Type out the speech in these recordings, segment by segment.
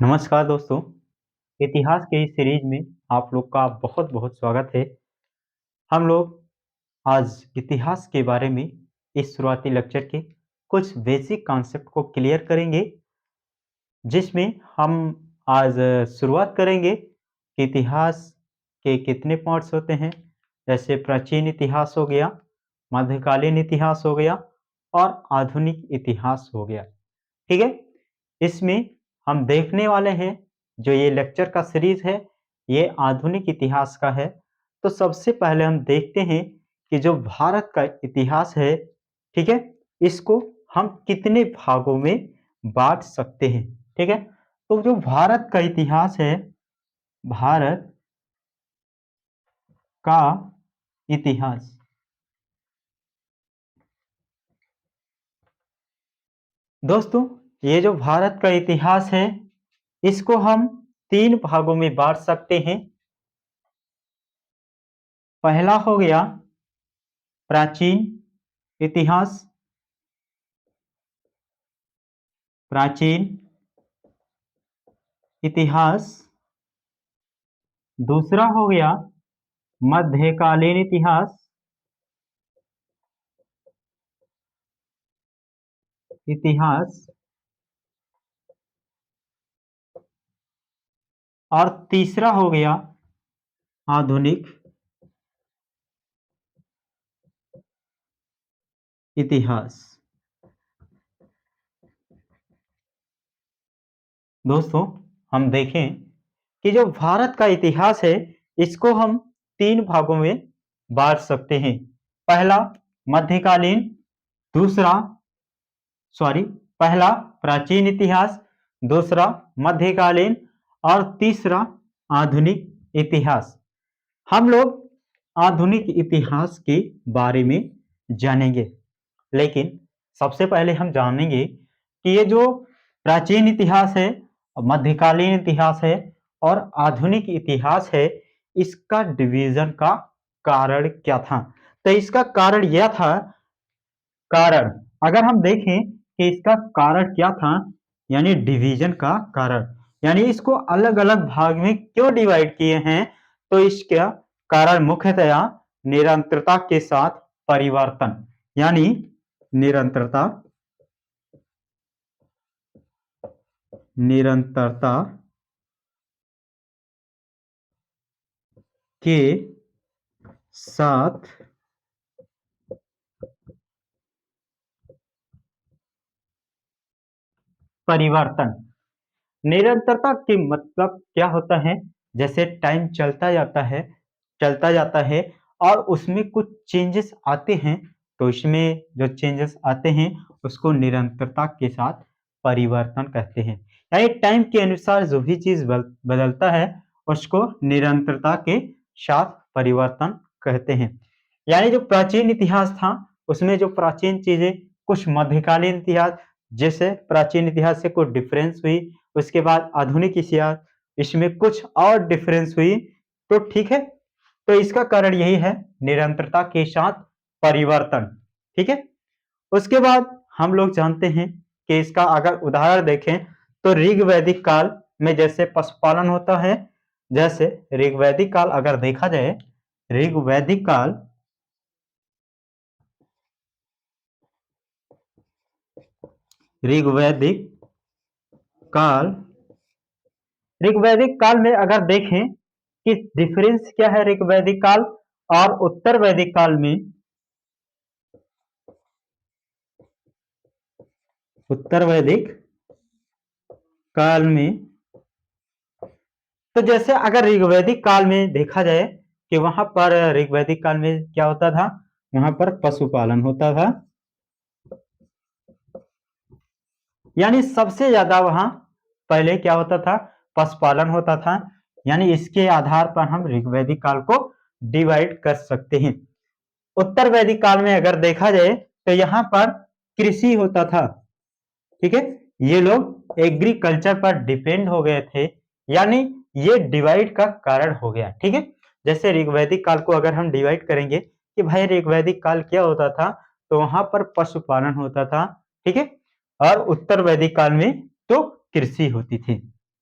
नमस्कार दोस्तों, इतिहास के इस सीरीज में आप लोग का बहुत-बहुत स्वागत है। हम लोग आज इतिहास के बारे में इस शुरुआती लेक्चर के कुछ बेसिक कॉन्सेप्ट को क्लियर करेंगे, जिसमें हम आज शुरुआत करेंगे कि इतिहास के कितने पार्ट्स होते हैं। जैसे प्राचीन इतिहास हो गया, मध्यकालीन इतिहास हो गया और आधुनिक इतिहास हो गया। ठीक है? इसमें हम देखने वाले हैं, जो ये लेक्चर का सीरीज है, ये आधुनिक इतिहास का है। तो सबसे पहले हम देखते हैं कि जो भारत का इतिहास है, ठीक है? इसको हम कितने भागों में बाँट सकते हैं, ठीक है? तो जो भारत का इतिहास है, भारत का इतिहास, दोस्तों, ये जो भारत का इतिहास है, इसको हम 3 भागों में बाँट सकते हैं। पहला हो गया प्राचीन इतिहास, प्राचीन इतिहास। दूसरा हो गया मध्यकालीन इतिहास, इतिहास। और तीसरा हो गया आधुनिक इतिहास। दोस्तों, हम देखें कि जो भारत का इतिहास है, इसको हम 3 भागों में बाँट सकते हैं। पहला मध्यकालीन, दूसरा सॉरी पहला प्राचीन इतिहास, दूसरा मध्यकालीन और तीसरा आधुनिक इतिहास। हम लोग आधुनिक इतिहास के बारे में जानेंगे, लेकिन सबसे पहले हम जानेंगे कि ये जो प्राचीन इतिहास है, मध्यकालीन इतिहास है और आधुनिक इतिहास है, इसका डिवीजन का कारण क्या था। तो इसका कारण यह था, कारण अगर हम देखें कि इसका कारण क्या था, यानी डिवीजन का कारण, यानी इसको अलग-अलग भाग में क्यों डिवाइड किए हैं, तो इसका कारण मुख्यतया निरंतरता के साथ परिवर्तन, यानी निरंतरता निरंतरता के साथ परिवर्तन। निरंतरता के मतलब क्या होता है, जैसे टाइम चलता जाता है और उसमें कुछ चेंजेस आते हैं, तो इसमें जो चेंजेस आते हैं उसको निरंतरता के साथ परिवर्तन कहते हैं। यानी टाइम के अनुसार जो भी चीज बदलता है उसको निरंतरता के साथ परिवर्तन कहते हैं। यानी जो प्राचीन इतिहास था, उसमें जो प्राचीन चीजें, कुछ मध्यकालीन इतिहास, जैसे प्राचीन इतिहास से कुछ डिफरेंस हुई, उसके बाद आधुनिक इतिहास, इसमें कुछ और डिफरेंस हुई, तो ठीक है। तो इसका कारण यही है, निरंतरता के साथ परिवर्तन। ठीक है। उसके बाद हम लोग जानते हैं कि इसका अगर उदाहरण देखें तो ऋग वैदिक काल में जैसे पशुपालन होता है, जैसे ऋग वैदिक काल अगर देखा जाए, ऋग वैदिक काल, ऋग्वैदिक काल, ऋग्वैदिक काल में अगर देखें कि डिफरेंस क्या है ऋग्वैदिक काल और उत्तर वैदिक काल में, उत्तर वैदिक काल में, तो जैसे अगर ऋग्वैदिक काल में देखा जाए कि वहां पर ऋग्वैदिक काल में क्या होता था, वहां पर पशुपालन होता था, यानी सबसे ज्यादा वहां पहले क्या होता था, पशुपालन होता था। यानी इसके आधार पर हम ऋग्वैदिक काल को डिवाइड कर सकते हैं। उत्तर वैदिक काल में अगर देखा जाए तो यहाँ पर कृषि होता था। ठीक है, ये लोग एग्रीकल्चर पर डिपेंड हो गए थे, यानी ये डिवाइड का कारण हो गया। ठीक है, जैसे ऋग्वैदिक काल को अगर हम डिवाइड करेंगे कि भाई ऋग्वैदिक काल क्या होता था, तो वहां पर पशुपालन होता था। ठीक है, और उत्तर वैदिक काल में तो कृषि होती थी।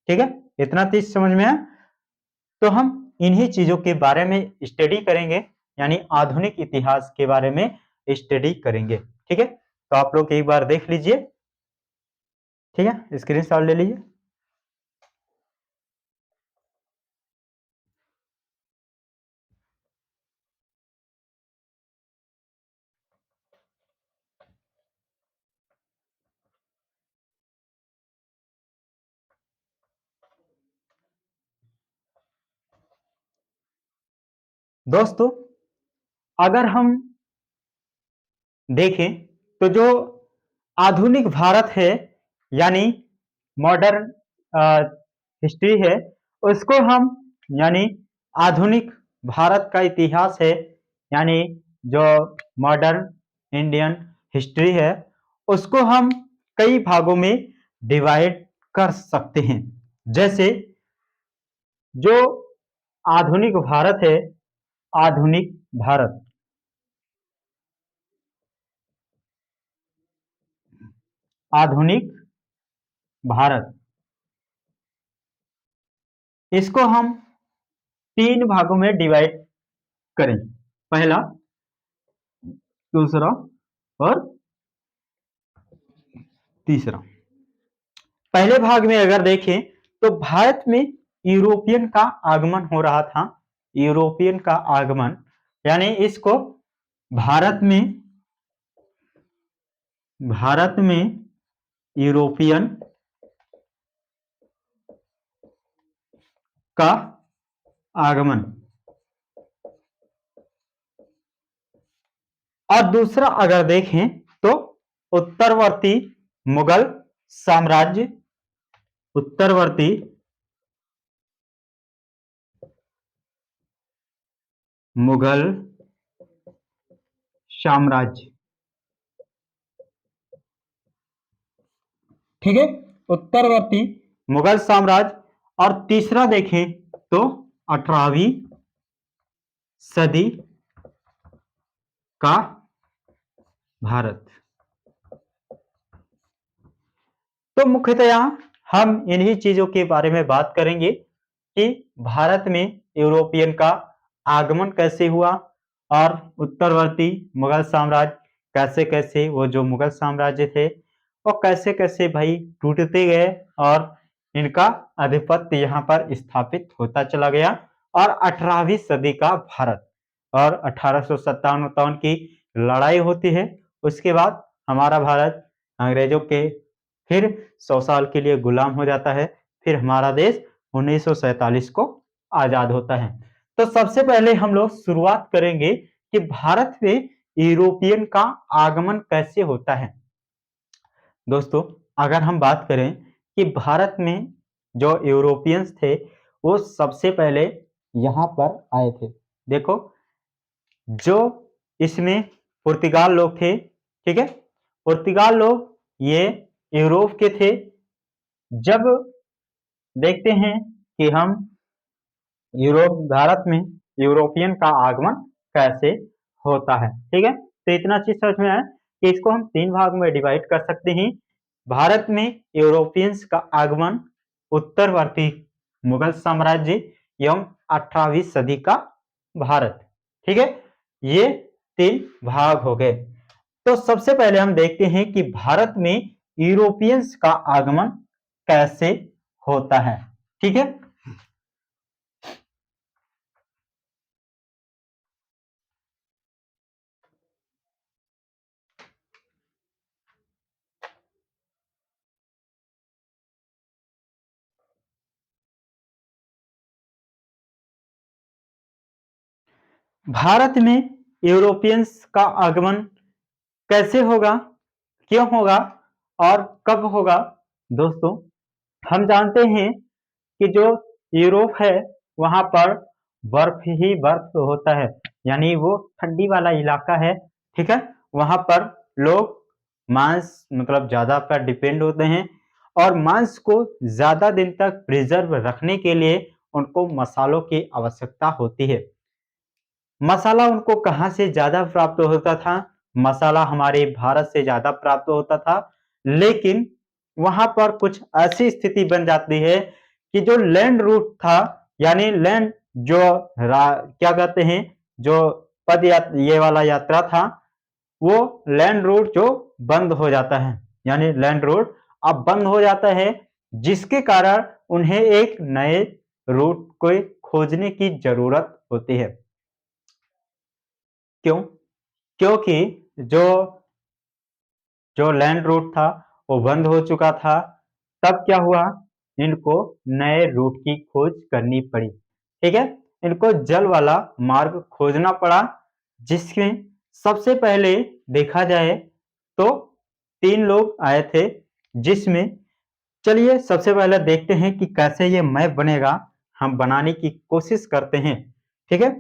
ठीक है, इतना चीज समझ में आया। तो हम इन्हीं चीजों के बारे में स्टडी करेंगे, यानी आधुनिक इतिहास के बारे में स्टडी करेंगे। ठीक है, तो आप लोग एक बार देख लीजिए। ठीक है, स्क्रीनशॉट ले लीजिए। दोस्तों, अगर हम देखें तो जो आधुनिक भारत है, यानी मॉडर्न हिस्ट्री है, उसको हम, यानी आधुनिक भारत का इतिहास है, यानी जो मॉडर्न इंडियन हिस्ट्री है, उसको हम कई भागों में डिवाइड कर सकते हैं। जैसे जो आधुनिक भारत है, आधुनिक भारत, आधुनिक भारत, इसको हम तीन भागों में डिवाइड करें। पहला, दूसरा और तीसरा। पहले भाग में अगर देखें तो भारत में यूरोपियन का आगमन हो रहा था। यूरोपियन का आगमन, यानी इसको भारत में यूरोपियन का आगमन। और दूसरा अगर देखें तो उत्तरवर्ती मुगल साम्राज्य, उत्तरवर्ती मुगल साम्राज्य। ठीक है, उत्तरवर्ती मुगल साम्राज्य। और तीसरा देखें तो 18वीं सदी का भारत। तो मुख्यतया हम इन्हीं चीजों के बारे में बात करेंगे कि भारत में यूरोपियन का आगमन कैसे हुआ और उत्तरवर्ती मुगल साम्राज्य कैसे कैसे, वो जो मुगल साम्राज्य थे वो कैसे कैसे भाई टूटते गए और इनका आधिपत्य यहाँ पर स्थापित होता चला गया। और 18वीं सदी का भारत, और 1857 की लड़ाई होती है। उसके बाद हमारा भारत अंग्रेजों के फिर 100 साल के लिए गुलाम हो जाता है। फिर हमारा देश 1947 को आजाद होता है। तो सबसे पहले हम लोग शुरुआत करेंगे कि भारत में यूरोपियन का आगमन कैसे होता है। दोस्तों, अगर हम बात करें कि भारत में जो यूरोपियंस थे वो सबसे पहले यहाँ पर आए थे। देखो, जो इसमें पुर्तगाल लोग थे, ठीक है, पुर्तगाल लोग ये यूरोप के थे। जब देखते हैं कि हम यूरोप, भारत में यूरोपियन का आगमन कैसे होता है, ठीक है, तो इतना चीज समझ में आया कि इसको हम तीन भाग में डिवाइड कर सकते हैं। भारत में यूरोपियंस का आगमन, उत्तरवर्ती मुगल साम्राज्य एवं 18वीं सदी का भारत। ठीक है, ये तीन भाग हो गए। तो सबसे पहले हम देखते हैं कि भारत में यूरोपियंस का आगमन कैसे होता है। ठीक है, भारत में यूरोपियंस का आगमन कैसे होगा, क्यों होगा और कब होगा। दोस्तों, हम जानते हैं कि जो यूरोप है वहां पर बर्फ ही बर्फ होता है, यानी वो ठंडी वाला इलाका है। ठीक है, वहां पर लोग मांस मतलब ज्यादा पर डिपेंड होते हैं और मांस को ज्यादा दिन तक प्रिजर्व रखने के लिए उनको मसालों की आवश्यकता होती है। मसाला उनको कहाँ से ज्यादा प्राप्त होता था? मसाला हमारे भारत से ज्यादा प्राप्त होता था, लेकिन वहां पर कुछ ऐसी स्थिति बन जाती है कि जो लैंड रूट था, यानी लैंड जो क्या कहते हैं, जो पद ये वाला यात्रा था, वो लैंड रूट जो बंद हो जाता है, यानी लैंड रूट अब बंद हो जाता है, जिसके कारण उन्हें एक नए रूट को खोजने की जरूरत होती है। क्यों? क्योंकि जो जो लैंड रूट था वो बंद हो चुका था। तब क्या हुआ, इनको नए रूट की खोज करनी पड़ी। ठीक है, इनको जल वाला मार्ग खोजना पड़ा, जिसमें सबसे पहले देखा जाए तो 3 लोग आए थे, जिसमें चलिए सबसे पहले देखते हैं कि कैसे ये मैप बनेगा, हम बनाने की कोशिश करते हैं। ठीक है,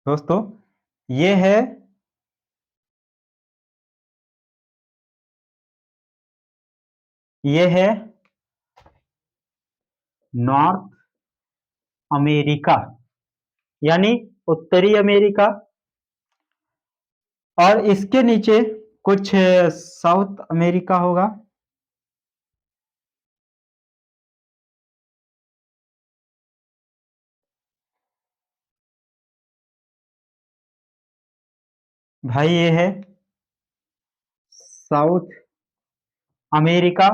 दोस्तों ये है ये है नॉर्थ अमेरिका, यानी उत्तरी अमेरिका, और इसके नीचे कुछ साउथ अमेरिका होगा। भाई ये है साउथ अमेरिका।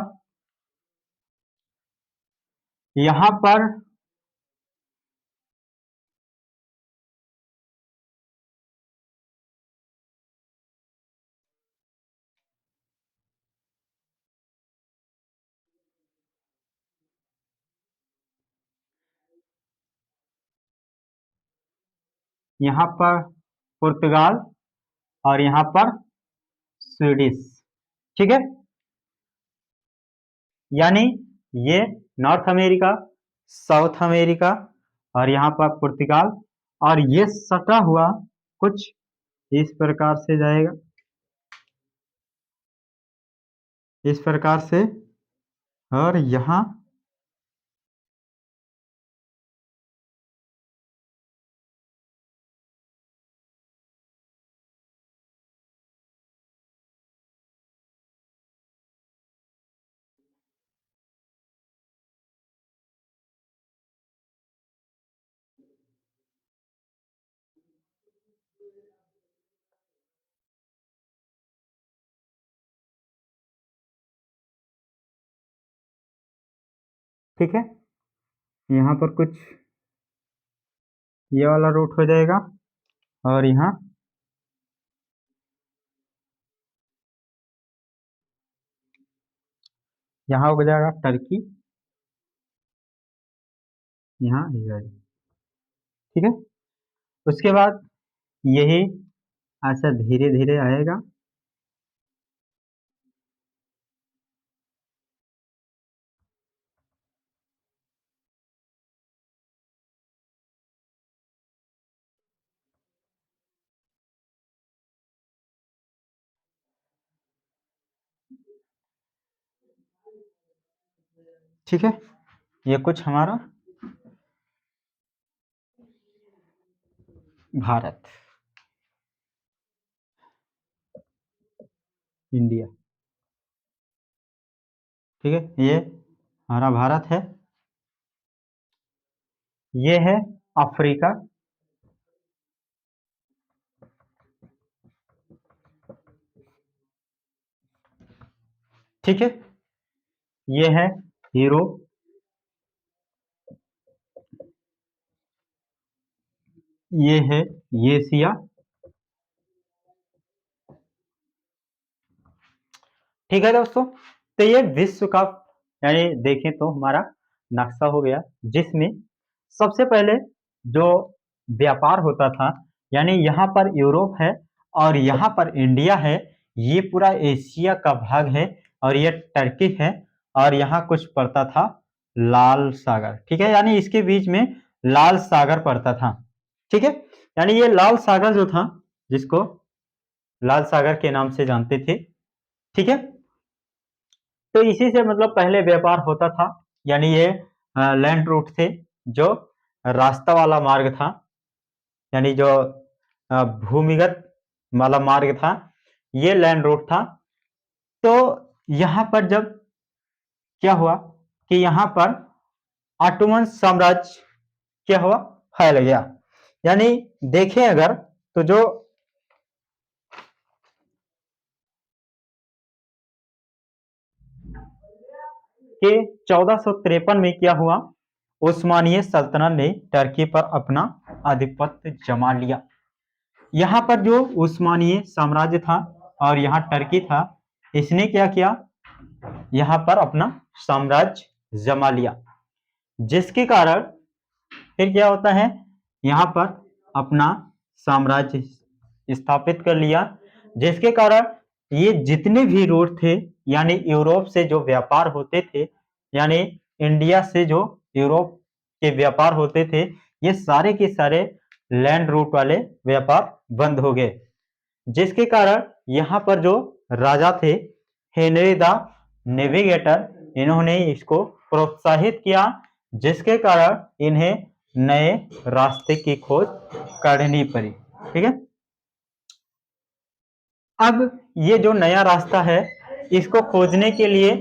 यहाँ पर यहाँ पर पुर्तगाल, और यहाँ पर स्वीडिश। ठीक है, यानी ये नॉर्थ अमेरिका, साउथ अमेरिका, और यहाँ पर पुर्तगाल, और ये सटा हुआ कुछ इस प्रकार से जाएगा, इस प्रकार से, और यहाँ ठीक है, यहाँ पर कुछ ये वाला रूट हो जाएगा, और यहाँ यहाँ हो जाएगा टर्की, यहाँ इजराइल। ठीक है, उसके बाद यही ऐसा धीरे धीरे आएगा। ठीक है, ये कुछ हमारा भारत, इंडिया। ठीक है, ये हमारा भारत है। ये है अफ्रीका। ठीक है, ये है यूरोप। ये है एशिया। ठीक है दोस्तों, तो ये विश्व का यानी देखें तो हमारा नक्शा हो गया, जिसमें सबसे पहले जो व्यापार होता था, यानी यहाँ पर यूरोप है और यहाँ पर इंडिया है, ये पूरा एशिया का भाग है, और ये टर्की है, और यहाँ कुछ पड़ता था लाल सागर। ठीक है, यानी इसके बीच में लाल सागर पड़ता था। ठीक है, यानी ये लाल सागर जो था, जिसको लाल सागर के नाम से जानते थे। ठीक है, तो इसी से मतलब पहले व्यापार होता था, यानी ये लैंड रूट थे, जो रास्ता वाला मार्ग था, यानी जो भूमिगत वाला मार्ग था, ये लैंड रूट था। तो यहाँ पर जब क्या हुआ कि यहाँ पर ऑटोमन साम्राज्य क्या हुआ, फैल गया। यानी देखें अगर तो जो कि 1453 में क्या हुआ, उस्मानिय सल्तनत ने टर्की पर अपना आधिपत्य जमा लिया। यहाँ पर जो उस्मानिय साम्राज्य था और यहाँ टर्की था, इसने क्या किया, यहाँ पर अपना साम्राज्य जमा लिया, जिसके कारण फिर क्या होता है, यहाँ पर अपना साम्राज्य स्थापित कर लिया, जिसके कारण ये जितने भी रूट थे, यानी यूरोप से जो व्यापार होते थे, यानी इंडिया से जो यूरोप के व्यापार होते थे, ये सारे के सारे लैंड रूट वाले व्यापार बंद हो गए, जिसके कारण यहाँ पर जो राजा थे हेनरी द नेविगेटर, इन्होंने इसको प्रोत्साहित किया, जिसके कारण इन्हें नए रास्ते की खोज करनी पड़ी। ठीक है, अब ये जो नया रास्ता है, इसको खोजने के लिए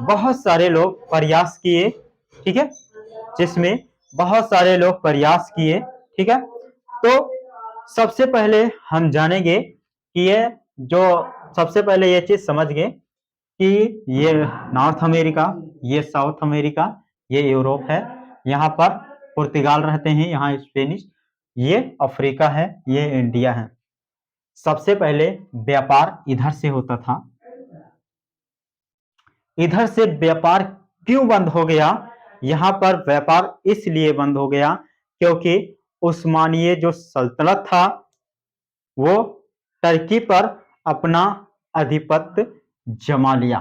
बहुत सारे लोग प्रयास किए। ठीक है, जिसमें बहुत सारे लोग प्रयास किए। ठीक है, तो सबसे पहले हम जानेंगे कि ये जो सबसे पहले ये चीज समझ गए कि ये नॉर्थ अमेरिका, ये साउथ अमेरिका, ये यूरोप है, यहाँ पर पुर्तगाल रहते हैं, यहाँ स्पेनिश, ये अफ्रीका है, ये इंडिया है। सबसे पहले व्यापार इधर से होता था, इधर से व्यापार क्यों बंद हो गया, यहाँ पर व्यापार इसलिए बंद हो गया क्योंकि उस्मानिय जो सल्तनत था वो टर्की पर अपना आधिपत्य जमा लिया।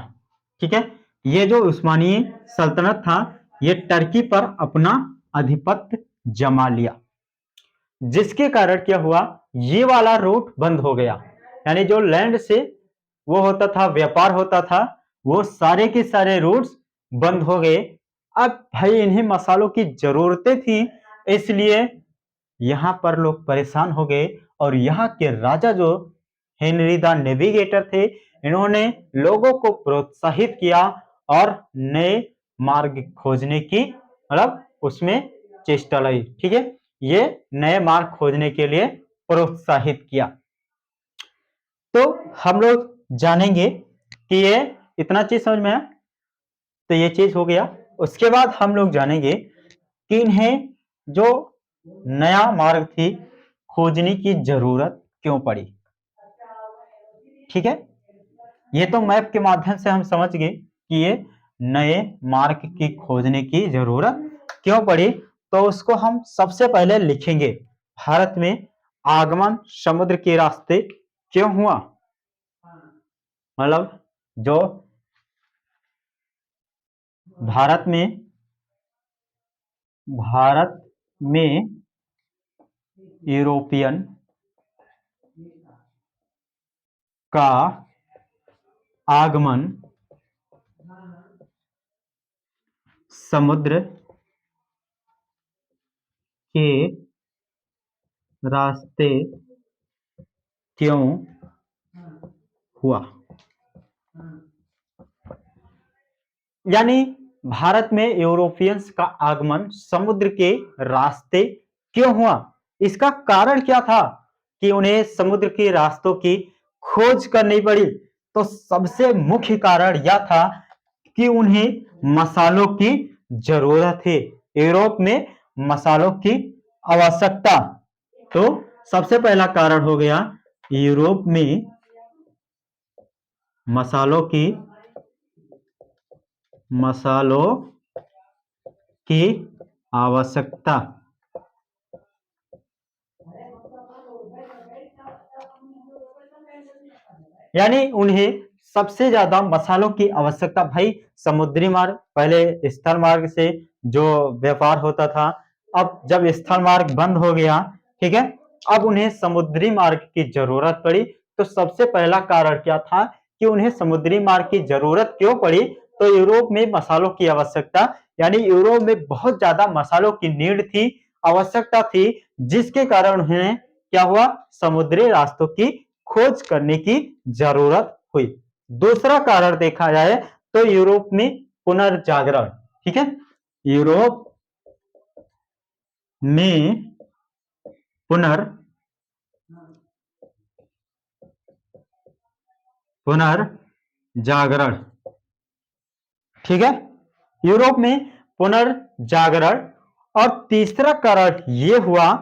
ठीक है, ये जो उस्मानिय सल्तनत था, ये टर्की पर अपना आधिपत्य जमा लिया, जिसके कारण क्या हुआ, ये वाला रूट बंद हो गया, यानी जो लैंड से वो होता था, व्यापार होता था, वो सारे के सारे रूट्स बंद हो गए। अब भाई इन्हें मसालों की जरूरतें थी, इसलिए यहाँ पर लोग परेशान हो गए, और यहाँ के राजा जो हेनरी द नेविगेटर थे, इन्होंने लोगों को प्रोत्साहित किया और नए मार्ग खोजने की मतलब उसमें चेष्टा लाई। ठीक है, ये नए मार्ग खोजने के लिए प्रोत्साहित किया। तो हम लोग जानेंगे कि ये इतना चीज समझ में आया, तो ये चीज हो गया। उसके बाद हम लोग जानेंगे कि इन्हें जो नया मार्ग थी खोजने की जरूरत क्यों पड़ी। ठीक है, ये तो मैप के माध्यम से हम समझ गए कि ये नए मार्ग की खोजने की जरूरत क्यों पड़ी, तो उसको हम सबसे पहले लिखेंगे, भारत में आगमन समुद्र के रास्ते क्यों हुआ, मतलब जो भारत में यूरोपियन का आगमन समुद्र के रास्ते क्यों हुआ, यानी भारत में यूरोपियंस का आगमन समुद्र के रास्ते क्यों हुआ, इसका कारण क्या था कि उन्हें समुद्र के रास्तों की खोज करनी पड़ी। तो सबसे मुख्य कारण यह था कि उन्हें मसालों की जरूरत है, यूरोप में मसालों की आवश्यकता। तो सबसे पहला कारण हो गया यूरोप में मसालों की आवश्यकता। यानी उन्हें सबसे ज्यादा मसालों की आवश्यकता, भाई समुद्री मार्ग, पहले स्थल मार्ग से जो व्यापार होता था, अब जब स्थल मार्ग बंद हो गया, ठीक है, अब उन्हें समुद्री मार्ग की जरूरत पड़ी। तो सबसे पहला कारण क्या था कि उन्हें समुद्री मार्ग की जरूरत क्यों पड़ी, तो यूरोप में मसालों की आवश्यकता, यानी यूरोप में बहुत ज्यादा मसालों की नीड थी, आवश्यकता थी, जिसके कारण उन्हें क्या हुआ, समुद्री रास्तों की खोज करने की जरूरत हुई। दूसरा कारण देखा जाए तो यूरोप में पुनर्जागरण, ठीक है, यूरोप में पुनर्जागरण, ठीक है, यूरोप में पुनर्जागरण। और तीसरा कारण यह हुआ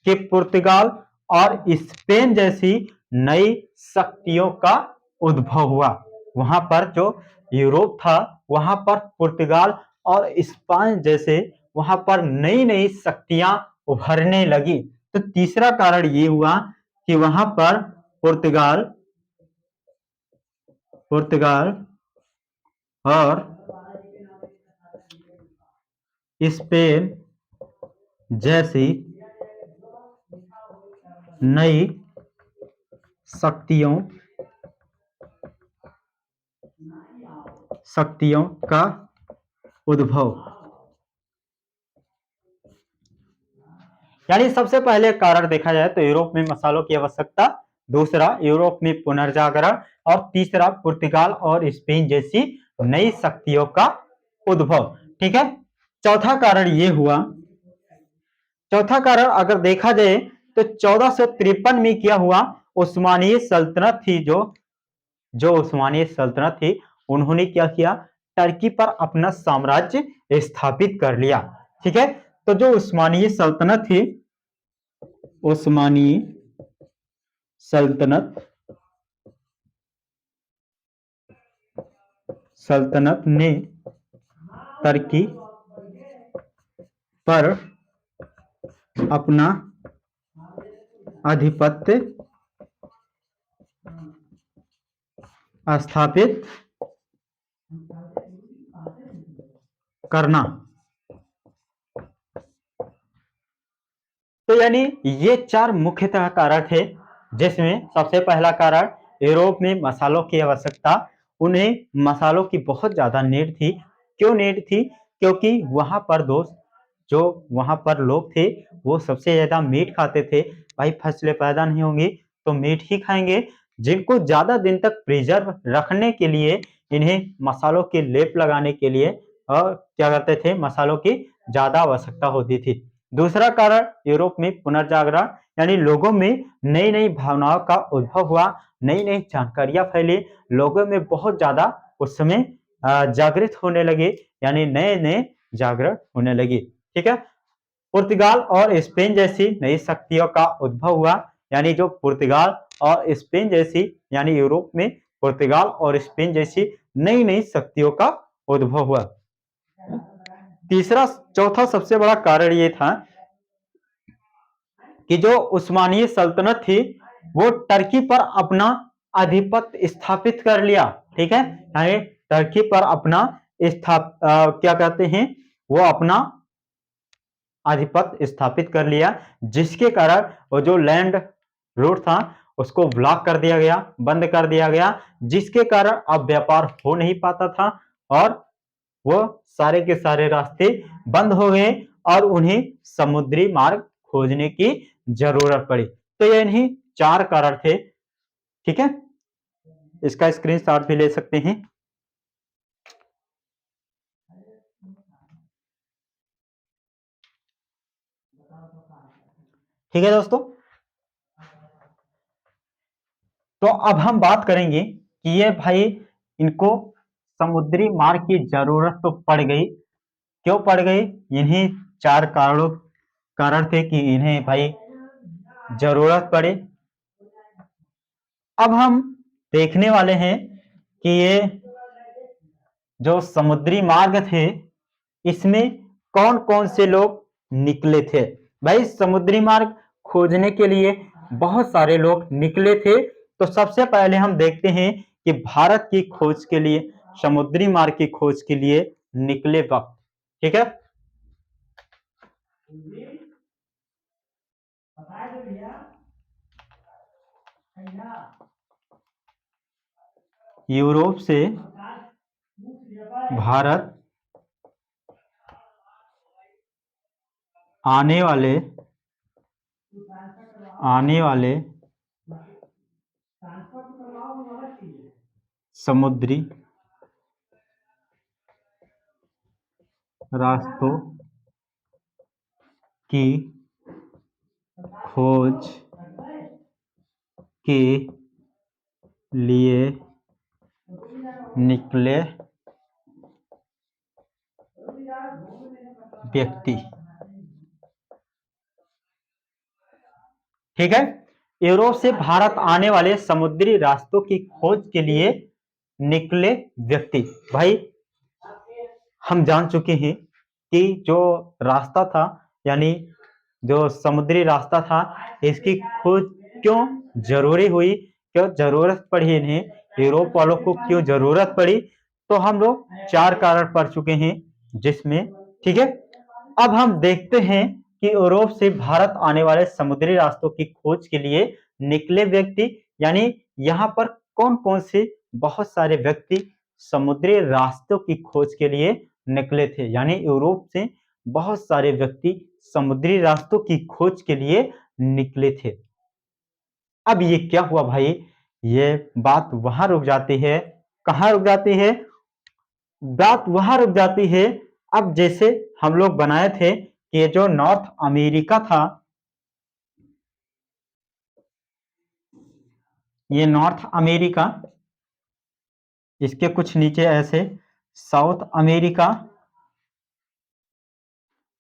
कि पुर्तगाल और स्पेन जैसी नई शक्तियों का उद्भव हुआ। वहां पर जो यूरोप था वहां पर पुर्तगाल और स्पेन जैसे वहां पर नई नई शक्तियां उभरने लगी। तो तीसरा कारण ये हुआ कि वहां पर पुर्तगाल पुर्तगाल और स्पेन जैसी नई शक्तियों शक्तियों का उद्भव, यानी सबसे पहले कारण देखा जाए तो यूरोप में मसालों की आवश्यकता, दूसरा यूरोप में पुनर्जागरण, और तीसरा पुर्तगाल और स्पेन जैसी नई शक्तियों का उद्भव, ठीक है। चौथा कारण ये हुआ, चौथा कारण अगर देखा जाए तो 1453 में क्या हुआ, उस्मानिय सल्तनत थी, जो जो उस्मानिय सल्तनत थी, उन्होंने क्या किया, टर्की पर अपना साम्राज्य स्थापित कर लिया, ठीक है। तो जो उस्मानिय सल्तनत थी, उस्मानी सल्तनत सल्तनत ने टर्की पर अपना आधिपत्य स्थापित करना, तो यानी ये चार मुख्यतः कारण थे, जिसमें सबसे पहला कारण यूरोप में मसालों की आवश्यकता, उन्हें मसालों की बहुत ज्यादा नीड थी। क्यों नीड थी, क्योंकि वहां पर दोस्त जो वहां पर लोग थे वो सबसे ज्यादा मीट खाते थे। भाई फसलें पैदा नहीं होंगी तो मीट ही खाएंगे, जिनको ज्यादा दिन तक प्रिजर्व रखने के लिए इन्हें मसालों के लेप लगाने के लिए और क्या करते थे, मसालों की ज्यादा आवश्यकता होती थी। दूसरा कारण यूरोप में पुनर्जागरण, यानी लोगों में नई नई भावनाओं का उद्भव हुआ, नई नई जानकारियां फैली, लोगों में बहुत ज्यादा उस समय जागृत होने लगे, यानी नए नए जागरण होने लगी, ठीक है। पुर्तगाल और स्पेन जैसी नई शक्तियों का उद्भव हुआ, यानी जो पुर्तगाल और स्पेन जैसी, यानी यूरोप में पुर्तगाल और स्पेन जैसी नई नई शक्तियों का उद्भव हुआ। तीसरा चौथा सबसे बड़ा कारण ये था कि जो उस्मानिय सल्तनत थी वो टर्की पर अपना आधिपत्य स्थापित कर लिया, ठीक है, यानी टर्की पर अपना क्या कहते हैं, वो अपना आधिपत्य स्थापित कर लिया, जिसके कारण वो जो लैंड रूट था उसको ब्लॉक कर दिया गया, बंद कर दिया गया, जिसके कारण अब व्यापार हो नहीं पाता था और वो सारे के सारे रास्ते बंद हो गए और उन्हें समुद्री मार्ग खोजने की जरूरत पड़ी। तो ये इन्हीं चार कारण थे, ठीक है, इसका स्क्रीनशॉट भी ले सकते हैं। ठीक है दोस्तों, तो अब हम बात करेंगे कि ये भाई इनको समुद्री मार्ग की जरूरत तो पड़ गई, क्यों पड़ गई, इन्हीं चार कारणों कारण थे कि इन्हें भाई जरूरत पड़े। अब हम देखने वाले हैं कि ये जो समुद्री मार्ग थे इसमें कौन कौन से लोग निकले थे। भाई समुद्री मार्ग खोजने के लिए बहुत सारे लोग निकले थे। तो सबसे पहले हम देखते हैं कि भारत की खोज के लिए, समुद्री मार्ग की खोज के लिए निकले वक्त, ठीक है, यूरोप से भारत आने वाले समुद्री रास्तों की खोज के लिए निकले व्यक्ति। ठीक है, यूरोप से भारत आने वाले समुद्री रास्तों की खोज के लिए निकले व्यक्ति। भाई हम जान चुके हैं कि जो रास्ता था, यानी जो समुद्री रास्ता था, इसकी खोज क्यों जरूरी हुई, क्यों जरूरत पड़ी इन्हें, यूरोप वालों को क्यों जरूरत पड़ी, तो हम लोग 4 कारण पढ़ चुके हैं जिसमें। ठीक है, अब हम देखते हैं कि यूरोप से भारत आने वाले समुद्री रास्तों की खोज के लिए निकले व्यक्ति, यानी यहाँ पर कौन कौन से बहुत सारे व्यक्ति समुद्री रास्तों की खोज के लिए निकले थे, यानी यूरोप से बहुत सारे व्यक्ति समुद्री रास्तों की खोज के लिए निकले थे। अब ये क्या हुआ भाई, ये बात वहां रुक जाती है। कहां रुक जाती है? बात वहां रुक जाती है। अब जैसे हम लोग बनाए थे कि जो नॉर्थ अमेरिका था, ये नॉर्थ अमेरिका, इसके कुछ नीचे ऐसे साउथ अमेरिका,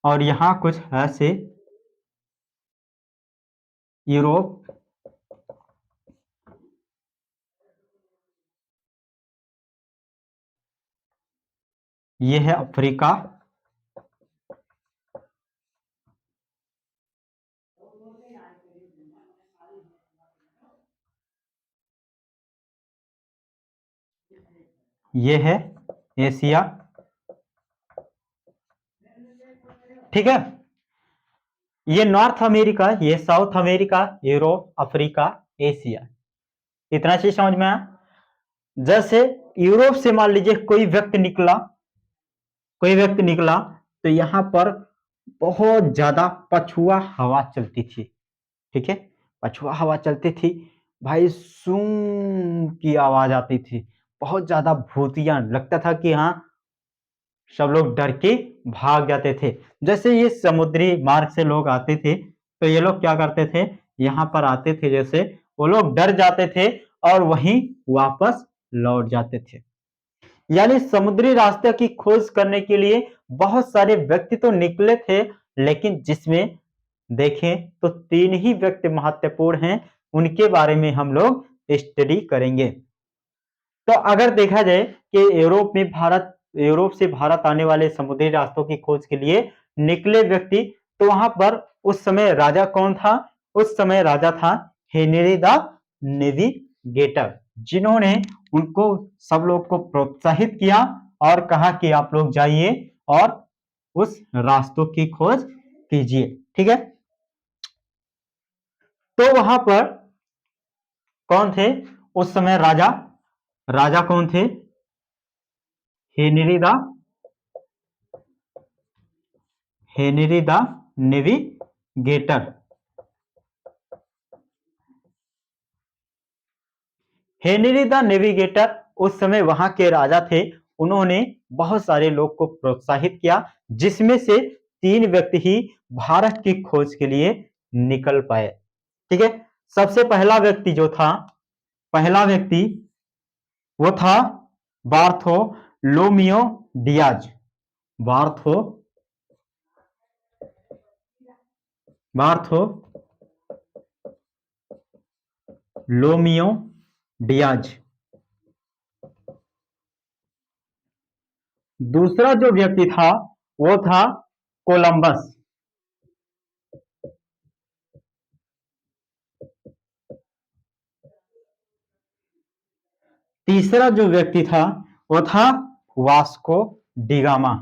और यहां कुछ ऐसे यूरोप, ये है अफ्रीका, ये है एशिया। ठीक है, ये नॉर्थ अमेरिका, ये south America, Europe, Africa, Asia. इतना चीज समझ में आया। जैसे यूरोप से मान लीजिए कोई व्यक्ति निकला, तो यहां पर बहुत ज्यादा पछुआ हवा चलती थी। ठीक है, पछुआ हवा चलती थी भाई, सूं की आवाज आती थी, बहुत ज्यादा भूतिया लगता था कि हाँ, सब लोग डर के भाग जाते थे। जैसे ये समुद्री मार्ग से लोग आते थे, तो ये लोग क्या करते थे, यहाँ पर आते थे, जैसे वो लोग डर जाते थे और वहीं वापस लौट जाते थे। यानी समुद्री रास्ते की खोज करने के लिए बहुत सारे व्यक्ति तो निकले थे, लेकिन जिसमें देखें तो 3 ही व्यक्ति महत्वपूर्ण हैं, उनके बारे में हम लोग स्टडी करेंगे। तो अगर देखा जाए कि यूरोप से भारत आने वाले समुद्री रास्तों की खोज के लिए निकले व्यक्ति, तो वहां पर उस समय राजा कौन था? उस समय राजा था हेनरी द नेविगेटर, जिन्होंने उनको सब लोग को प्रोत्साहित किया और कहा कि आप लोग जाइए और उस रास्तों की खोज कीजिए। ठीक है, तो वहां पर कौन थे उस समय राजा? राजा कौन थे? Henry the Henry the navigator. Henry the navigator उस समय वहां के राजा थे। उन्होंने बहुत सारे लोग को प्रोत्साहित किया, जिसमें से 3 व्यक्ति ही भारत की खोज के लिए निकल पाए। ठीक है, सबसे पहला व्यक्ति जो था, पहला व्यक्ति वो था Bartolomeu Dias. Bartho Bartolomeu Dias. दूसरा जो व्यक्ति था वो था कोलंबस। तीसरा जो व्यक्ति था वो था वास्को डिगामा।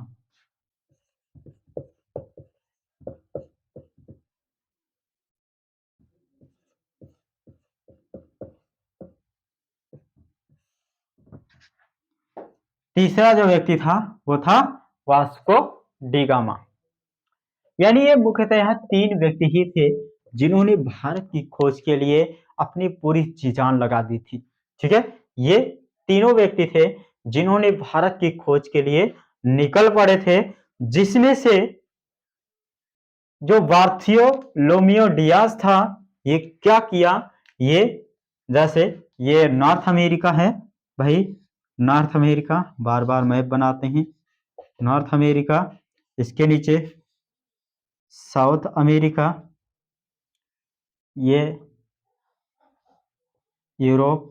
तीसरा जो व्यक्ति था वो था वास्को डी गामा। यानी ये मुख्यतः यहाँ तीन व्यक्ति ही थे जिन्होंने भारत की खोज के लिए अपनी पूरी जी जान लगा दी थी। ठीक है, ये तीनों व्यक्ति थे जिन्होंने भारत की खोज के लिए निकल पड़े थे, जिसमें से जो बार्थोलोमेव डियाज था, ये क्या किया, ये जैसे ये नॉर्थ अमेरिका है भाई, नॉर्थ अमेरिका, बार बार मैप बनाते हैं, नॉर्थ अमेरिका, इसके नीचे साउथ अमेरिका, ये यूरोप,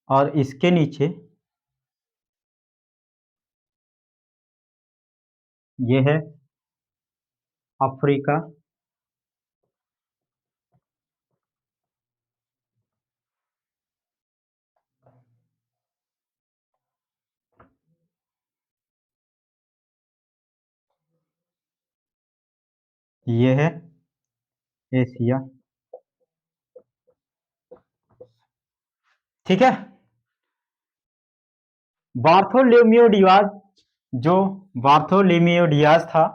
और इसके नीचे ये है अफ्रीका, ये है एशिया। ठीक है, बार्थोलोमेव डियाज, जो बार्थोलोमेव डियाज था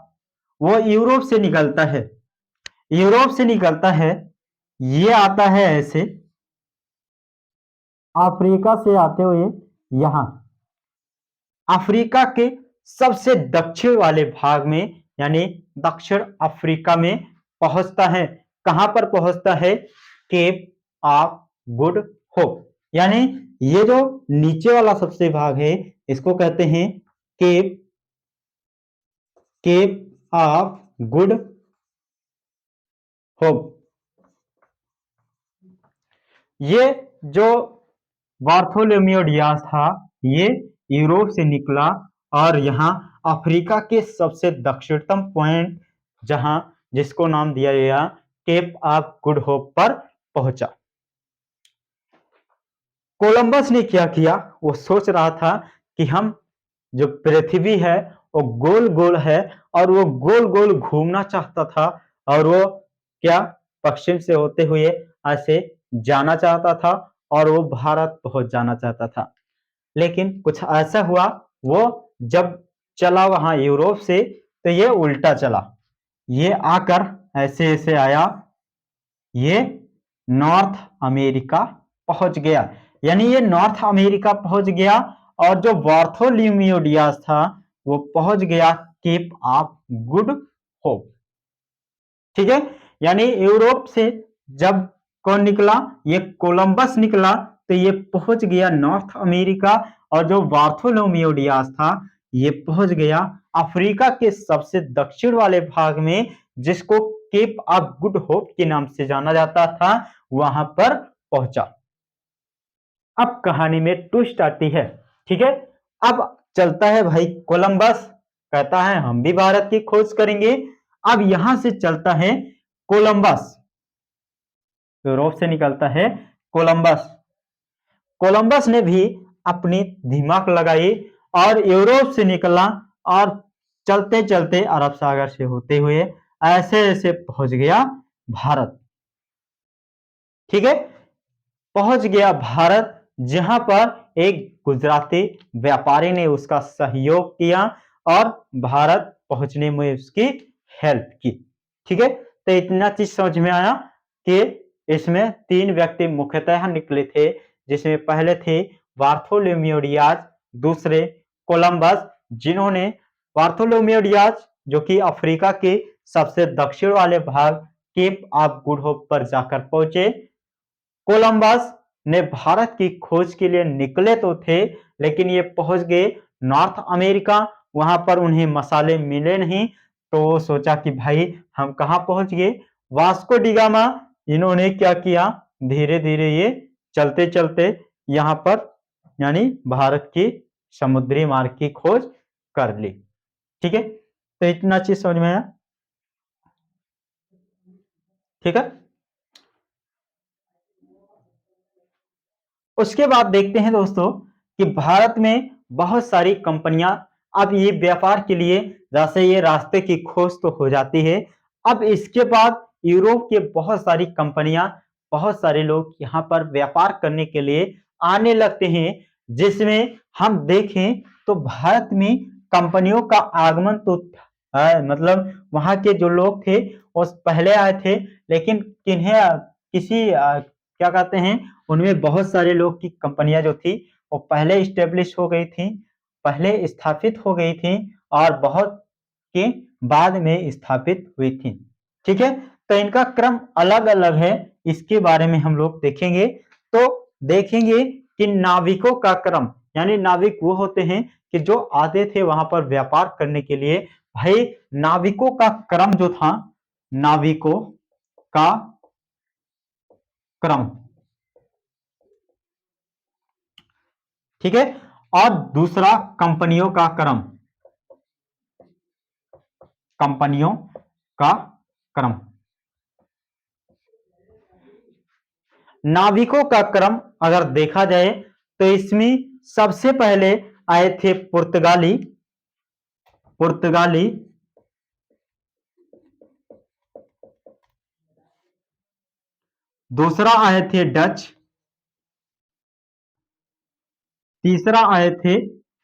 वो यूरोप से निकलता है, यूरोप से निकलता है, ये आता है ऐसे अफ्रीका से आते हुए यहां अफ्रीका के सबसे दक्षिण वाले भाग में, यानी दक्षिण अफ्रीका में पहुंचता है। कहां पर पहुंचता है, केप ऑफ गुड होप, यानी ये जो नीचे वाला सबसे भाग है इसको कहते हैं cape, cape of good hope. ये जो बार्थोलोमेव डियाज था ये यूरोप से निकला और यहाँ अफ्रीका के सबसे दक्षिणतम पॉइंट, जहां जिसको नाम दिया गया केप ऑफ गुड होप पर पहुंचा। कोलंबस ने क्या किया, वो सोच रहा था कि हम जो पृथ्वी है वो गोल गोल है और वो गोल गोल घूमना चाहता था, और वो क्या पश्चिम से होते हुए ऐसे जाना चाहता था और वो भारत पहुंच जाना चाहता था। लेकिन कुछ ऐसा हुआ, वो जब चला वहां यूरोप से तो ये उल्टा चला, ये आकर ऐसे ऐसे आया, ये नॉर्थ अमेरिका पहुंच गया, यानी ये नॉर्थ अमेरिका पहुंच गया, और जो बार्थोलोमेव डियाज था वो पहुंच गया केप ऑफ गुड होप। ठीक है, यानी यूरोप से जब कौन निकला, ये कोलंबस निकला, तो ये पहुंच गया नॉर्थ अमेरिका, और जो बार्थोलोमेव डियाज था ये पहुंच गया अफ्रीका के सबसे दक्षिण वाले भाग में, जिसको केप ऑफ गुड होप के नाम से जाना जाता था, वहां पर पहुंचा। अब कहानी में ट्विस्ट आती है। ठीक है, अब चलता है भाई कोलंबस, कहता है हम भी भारत की खोज करेंगे। अब यहां से चलता है कोलंबस, यूरोप से निकलता है कोलंबस, कोलंबस ने भी अपनी दिमाग लगाई और यूरोप से निकला, और चलते चलते अरब सागर से होते हुए ऐसे ऐसे पहुंच गया भारत। ठीक है, पहुंच गया भारत, जहां पर एक गुजराती व्यापारी ने उसका सहयोग किया और भारत पहुंचने में उसकी हेल्प की। ठीक है, तो इतना चीज समझ में आया कि इसमें तीन व्यक्ति मुख्यतः निकले थे, जिसमें पहले थे बार्थोलोमेव डियाज, दूसरे कोलंबस, जिन्होंने बार्थोलोमेव डियाज जो कि अफ्रीका के सबसे दक्षिण वाले भाग केप ऑफ गुड होप पर जाकर पहुंचे, कोलंबस ने भारत की खोज के लिए निकले तो थे, लेकिन ये पहुंच गए नॉर्थ अमेरिका, वहां पर उन्हें मसाले मिले नहीं, तो वो सोचा कि भाई हम कहां पहुंच गए। वास्को डी गामा, इन्होंने क्या किया, धीरे धीरे ये चलते चलते यहां पर यानी भारत की समुद्री मार्ग की खोज कर ली। ठीक है, तो इतना चीज समझ में आया। ठीक है, उसके बाद देखते हैं दोस्तों कि भारत में बहुत सारी कंपनियां, अब ये व्यापार के लिए जैसे ये रास्ते की खोज तो हो जाती है, अब इसके बाद यूरोप के बहुत सारी कंपनियां, बहुत सारे लोग यहाँ पर व्यापार करने के लिए आने लगते हैं। जिसमें हम देखें तो भारत में कंपनियों का आगमन तो मतलब वहां के जो लोग थे वो पहले आए थे, लेकिन क्या कहते हैं, उनमें बहुत सारे लोग की कंपनियां जो थी वो पहले इस्टेब्लिश हो गई थी, पहले स्थापित हो गई थी और बहुत के बाद में स्थापित हुई थी। ठीक है, तो इनका क्रम अलग अलग है, इसके बारे में हम लोग देखेंगे। तो देखेंगे कि नाविकों का क्रम, यानी नाविक वो होते हैं कि जो आते थे वहां पर व्यापार करने के लिए। भाई नाविकों का क्रम जो था, नाविकों का क्रम, ठीक है, और दूसरा कंपनियों का क्रम, कंपनियों का क्रम। नाविकों का क्रम अगर देखा जाए तो इसमें सबसे पहले आए थे पुर्तगाली, पुर्तगाली, दूसरा आए थे डच, तीसरा आए थे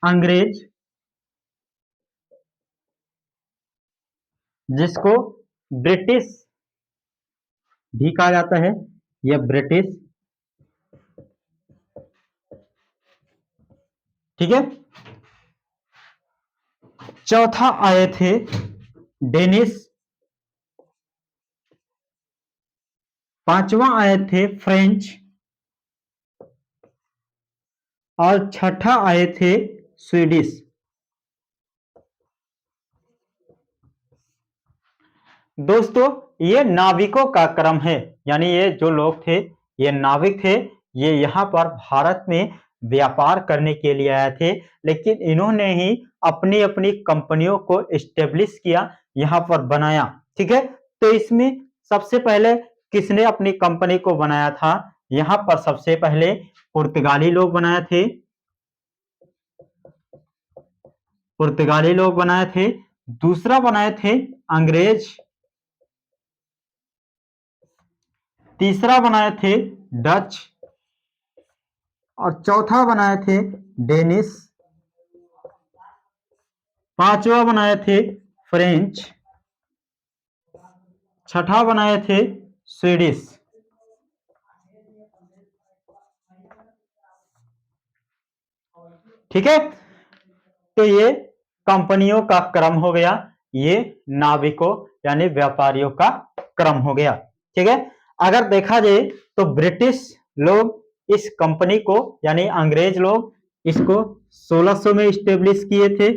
अंग्रेज, जिसको ब्रिटिश भी कहा जाता है, यह ब्रिटिश, ठीक है। चौथा आए थे डेनिश, पांचवा आए थे फ्रेंच, और छठा आए थे स्वीडिश। दोस्तों ये नाविकों का क्रम है, यानी ये जो लोग थे, ये नाविक थे, ये यहाँ पर भारत में व्यापार करने के लिए आए थे, लेकिन इन्होंने ही अपनी अपनी कंपनियों को एस्टेब्लिश किया, यहाँ पर बनाया। ठीक है, तो इसमें सबसे पहले किसने अपनी कंपनी को बनाया था? यहाँ पर सबसे पहले पुर्तगाली लोग बनाए थे, पुर्तगाली लोग बनाए थे। दूसरा बनाए थे अंग्रेज, तीसरा बनाए थे डच, और चौथा बनाए थे डेनिश, पांचवा बनाए थे फ्रेंच, छठा बनाए थे स्वीडिश। ठीक है, तो ये कंपनियों का क्रम हो गया, ये नाविकों यानी व्यापारियों का क्रम हो गया। ठीक है, अगर देखा जाए तो ब्रिटिश लोग इस कंपनी को, यानी अंग्रेज लोग इसको 1600 में स्टेब्लिश किए थे,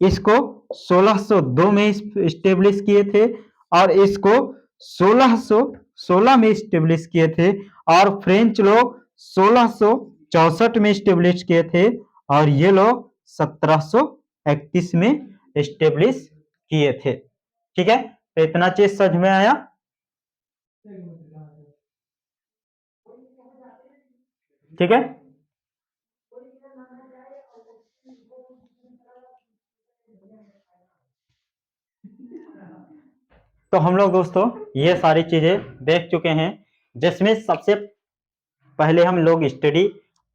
इसको 1602 में स्टेब्लिश किए थे, और इसको 1616 में स्टेब्लिश किए थे, और फ्रेंच लोग 1664 में स्टेब्लिश किए थे, और ये लोग 1731 में स्टेब्लिश किए थे। ठीक है, तो इतना चीज समझ में आया। ठीक है, तो हम लोग दोस्तों ये सारी चीजें देख चुके हैं, जिसमें सबसे पहले हम लोग स्टडी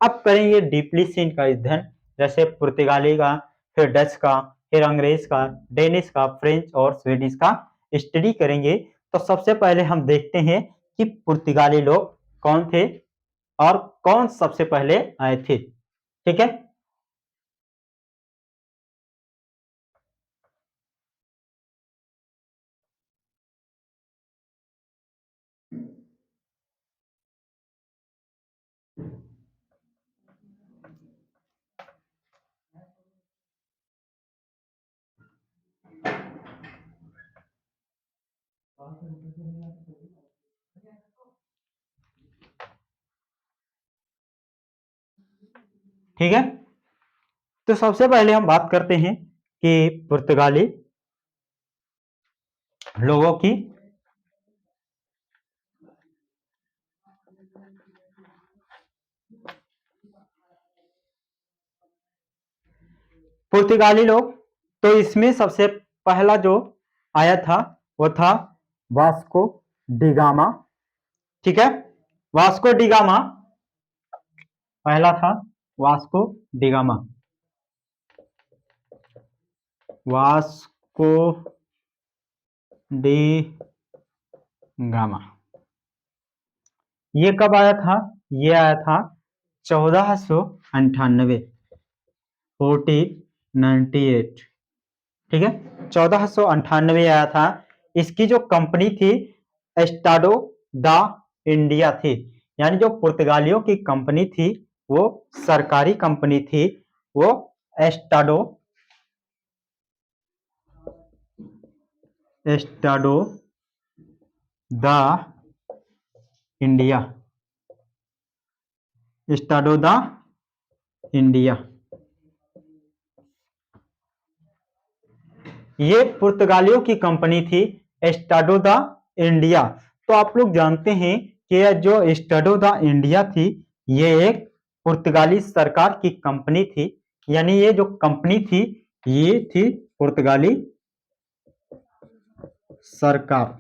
अब करेंगे डीपली से इनका अध्ययन, जैसे पुर्तगाली का, फिर डच का, फिर अंग्रेज का, डेनिश का, फ्रेंच और स्वीडिश का स्टडी करेंगे। तो सबसे पहले हम देखते हैं कि पुर्तगाली लोग कौन थे और कौन सबसे पहले आए थे। ठीक है, ठीक है, तो सबसे पहले हम बात करते हैं कि पुर्तगाली लोगों की। पुर्तगाली लोग, तो इसमें सबसे पहला जो आया था वो था वास्को डिगामा। ठीक है, वास्को डिगामा पहला था, Vasco da Gama, Vasco D gamma. ये कब आया था? ये आया था 1498, 1498, ठीक है, 1498 आया था। इसकी जो कंपनी थी एस्टाडो दा इंडिया थी, यानी जो पुर्तगालियों की कंपनी थी वो सरकारी कंपनी थी, वो एस्टाडो एस्टाडो दा इंडिया, एस्टाडो दा इंडिया, ये पुर्तगालियों की कंपनी थी एस्टाडो दा इंडिया। तो आप लोग जानते हैं कि जो एस्टाडो दा इंडिया थी ये एक पुर्तगाली सरकार की कंपनी थी, यानी ये जो कंपनी थी ये थी पुर्तगाली सरकार।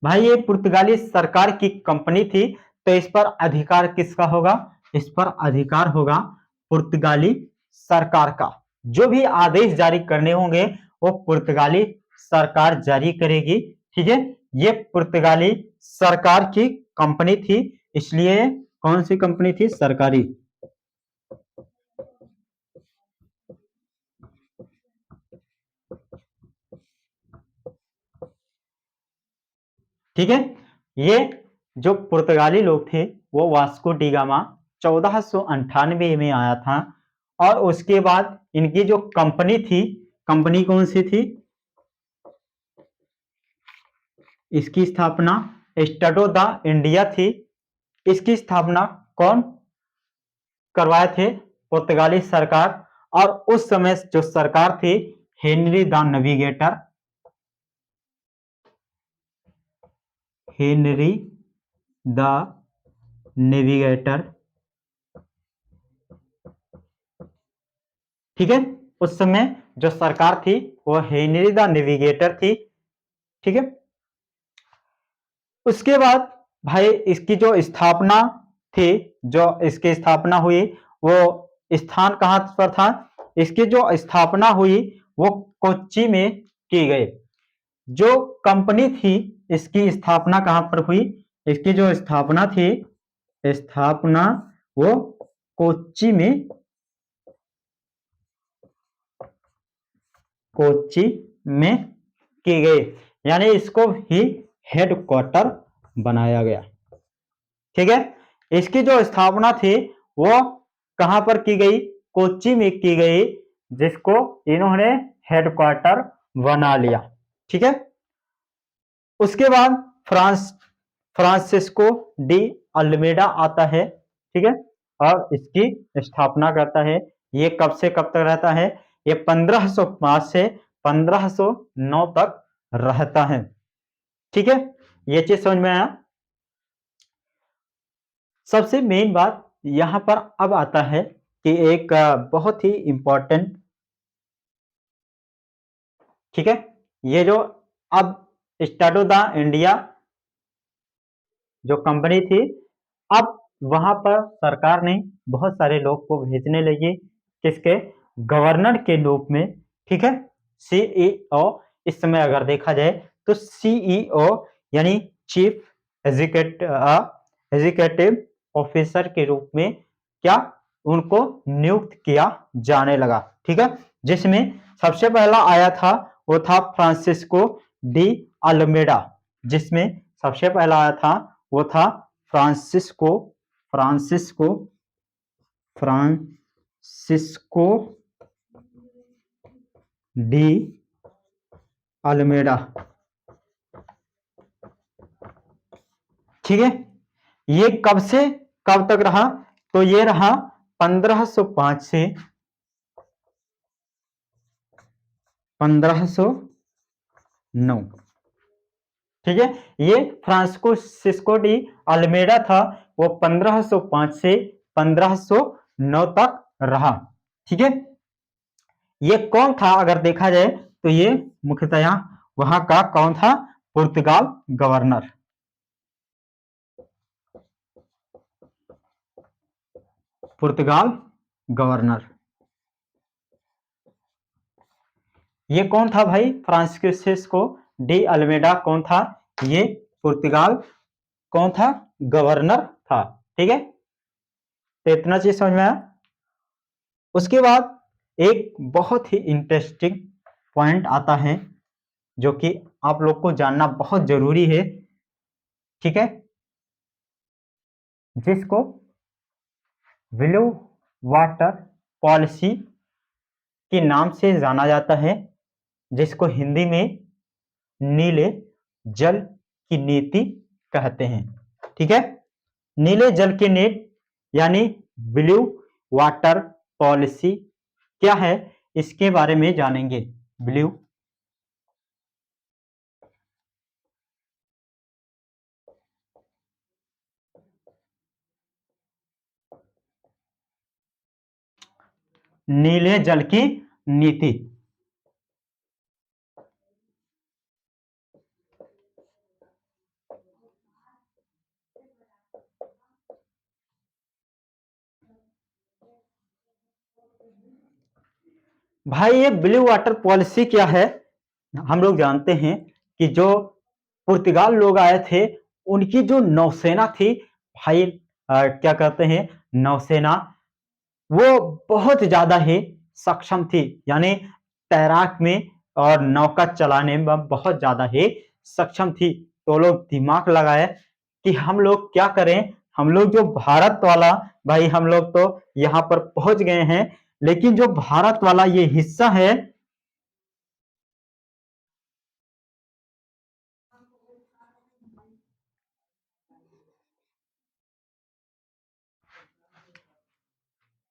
भाई ये पुर्तगाली सरकार की कंपनी थी, तो इस पर अधिकार किसका होगा? इस पर अधिकार होगा पुर्तगाली सरकार का। जो भी आदेश जारी करने होंगे वो पुर्तगाली सरकार जारी करेगी, ठीक है। ये पुर्तगाली सरकार की कंपनी थी, इसलिए कौन सी कंपनी थी? सरकारी। ठीक है, ये जो पुर्तगाली लोग थे वो वास्को डी गामा 1498 में आया था, और उसके बाद इनकी जो कंपनी थी, कंपनी कौन सी थी? इसकी स्थापना एस्टाडो दा इंडिया थी। इसकी स्थापना कौन करवाए थे? पुर्तगाली सरकार। और उस समय जो सरकार थी Henry the navigator, Henry the navigator, ठीक है। उस समय जो सरकार थी वो हेनरी द नेविगेटर थी, ठीक है। उसके बाद भाई इसकी जो स्थापना थी, जो इसकी स्थापना हुई वो स्थान कहां पर था? इसकी जो स्थापना हुई वो कोच्चि में की गई। जो कंपनी थी इसकी स्थापना कहां पर हुई? इसकी जो स्थापना थी, स्थापना वो कोच्चि में, कोच्चि में की गई, यानी इसको ही हेडक्वार्टर बनाया गया, ठीक है। इसकी जो स्थापना थी वो कहां पर की गई? कोच्चि में की गई, जिसको इन्होंने हेडक्वार्टर बना लिया, ठीक है। उसके बाद फ्रांसिस्को डी अल्मेडा आता है, ठीक है, और इसकी स्थापना करता है। ये कब से कब तक रहता है? ये 1505 से 1509 तक रहता है, ठीक है। ये चीज समझ में आया? सबसे मेन बात यहां पर अब आता है कि एक बहुत ही इंपॉर्टेंट, ठीक है, ये जो अब स्टार्टो द इंडिया जो कंपनी थी, अब वहां पर सरकार ने बहुत सारे लोग को भेजने लगी, किसके? गवर्नर के रूप में, ठीक है। सीईओ, इस समय अगर देखा जाए तो सीईओ यानी चीफ एग्जीक्यूटिव ऑफिसर के रूप में क्या उनको नियुक्त किया जाने लगा, ठीक है। जिसमें सबसे पहला आया था वो था फ्रांसिस्को डी अल्मेडा, जिसमें सबसे पहला आया था वो था Francisco Francisco Francisco de Almeida, ठीक है। ये कब से कब तक रहा? तो ये रहा 1505 से 1509, ठीक है। ये फ्रांसिस्को डी अल्मेडा था, वो 1505 से 1509 तक रहा, ठीक है। ये कौन था? अगर देखा जाए तो ये मुख्यतया वहां का कौन था? पुर्तगाल गवर्नर। पुर्तगाल गवर्नर ये कौन था भाई? फ्रांसिस्को डी अल्मेडा कौन था? ये पुर्तगाल कौन था? गवर्नर था। ठीक है, तो इतना चीज समझ में आया। उसके बाद एक बहुत ही इंटरेस्टिंग पॉइंट आता है जो कि आप लोग को जानना बहुत जरूरी है। ठीक है, जिसको ब्लू वाटर पॉलिसी के नाम से जाना जाता है, जिसको हिंदी में नीले जल की नीति कहते हैं। ठीक है, नीले जल की नीति यानी ब्लू वाटर पॉलिसी क्या है, इसके बारे में जानेंगे। ब्लू नीले जल की नीति। भाई ये ब्लू वाटर पॉलिसी क्या है? हम लोग जानते हैं कि जो पुर्तगाल लोग आए थे, उनकी जो नौसेना थी भाई, क्या कहते हैं, नौसेना, वो बहुत ज्यादा ही सक्षम थी, यानी तैराक में और नौका चलाने में बहुत ज्यादा ही सक्षम थी। तो लोग दिमाग लगाए कि हम लोग क्या करें, हम लोग जो भारत वाला, भाई हम लोग तो यहाँ पर पहुंच गए हैं, लेकिन जो भारत वाला ये हिस्सा है,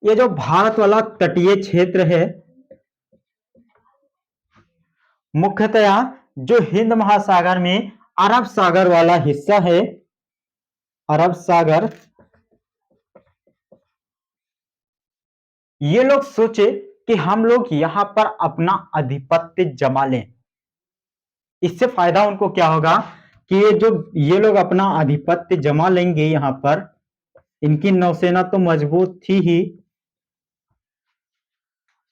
ये जो भारत वाला तटीय क्षेत्र है, मुख्यतया जो हिंद महासागर में अरब सागर वाला हिस्सा है, अरब सागर, ये लोग सोचे कि हम लोग यहां पर अपना आधिपत्य जमा लें। इससे फायदा उनको क्या होगा कि ये लोग अपना आधिपत्य जमा लेंगे यहां पर, इनकी नौसेना तो मजबूत थी ही।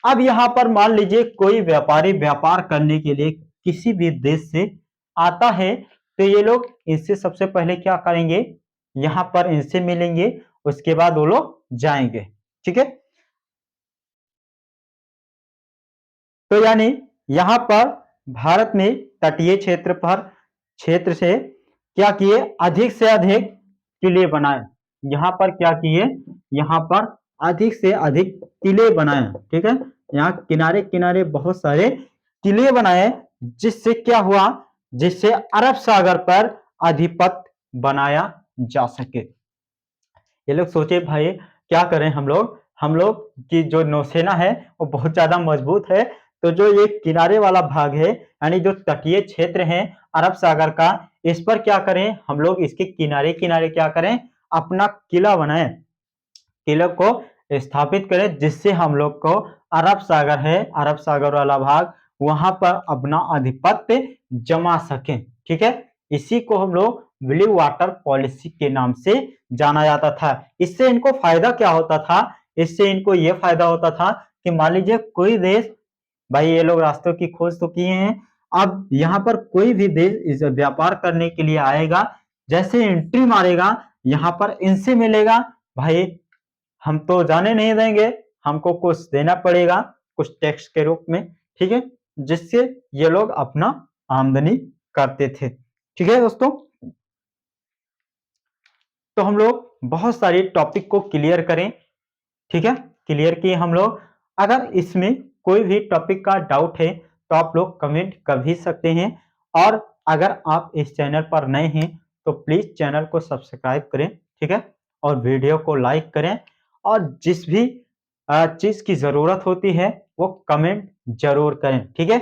अब यहां पर मान लीजिए कोई व्यापारी व्यापार करने के लिए किसी भी देश से आता है, तो ये लोग इनसे सबसे पहले क्या करेंगे, यहां पर इनसे मिलेंगे, उसके बाद वो लोग जाएंगे। ठीक है, तो यानी यहां पर भारत में तटीय क्षेत्र से क्या किए, अधिक से अधिक किले बनाए। यहां पर क्या किए, यहां पर अधिक से अधिक किले बनाए। ठीक है, यहाँ किनारे किनारे बहुत सारे किले बनाए, जिससे क्या हुआ, जिससे अरब सागर पर आधिपत्य बनाया जा सके। ये लोग सोचे भाई क्या करें, हम लोग की जो नौसेना है वो बहुत ज्यादा मजबूत है, तो जो ये किनारे वाला भाग है, यानी जो तटीय क्षेत्र है अरब सागर का, इस पर क्या करें, हम लोग इसके किनारे किनारे क्या करें, अपना किला बनाए, किले को स्थापित करें, जिससे हम लोग को अरब सागर है, अरब सागर वाला भाग, वहां पर अपना आधिपत्य जमा सके। ठीक है, इसी को हम लोग ब्लू वाटर पॉलिसी के नाम से जाना जाता था। इससे इनको फायदा क्या होता था, इससे इनको यह फायदा होता था कि मान लीजिए कोई देश, भाई ये लोग रास्तों की खोज तो किए हैं, अब यहाँ पर कोई भी देश इस व्यापार करने के लिए आएगा, जैसे एंट्री मारेगा यहाँ पर इनसे मिलेगा, भाई हम तो जाने नहीं देंगे, हमको कुछ देना पड़ेगा, कुछ टैक्स के रूप में। ठीक है, जिससे ये लोग अपना आमदनी करते थे। ठीक है दोस्तों, तो हम लोग बहुत सारी टॉपिक को क्लियर करें। ठीक है, क्लियर किए हम लोग। अगर इसमें कोई भी टॉपिक का डाउट है तो आप लोग कमेंट कर भी सकते हैं, और अगर आप इस चैनल पर नए हैं तो प्लीज चैनल को सब्सक्राइब करें। ठीक है, और वीडियो को लाइक करें, और जिस भी चीज की जरूरत होती है वो कमेंट जरूर करें। ठीक है,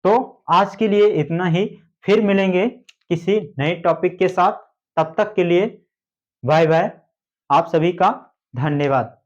तो आज के लिए इतना ही, फिर मिलेंगे किसी नए टॉपिक के साथ। तब तक के लिए बाय बाय, आप सभी का धन्यवाद।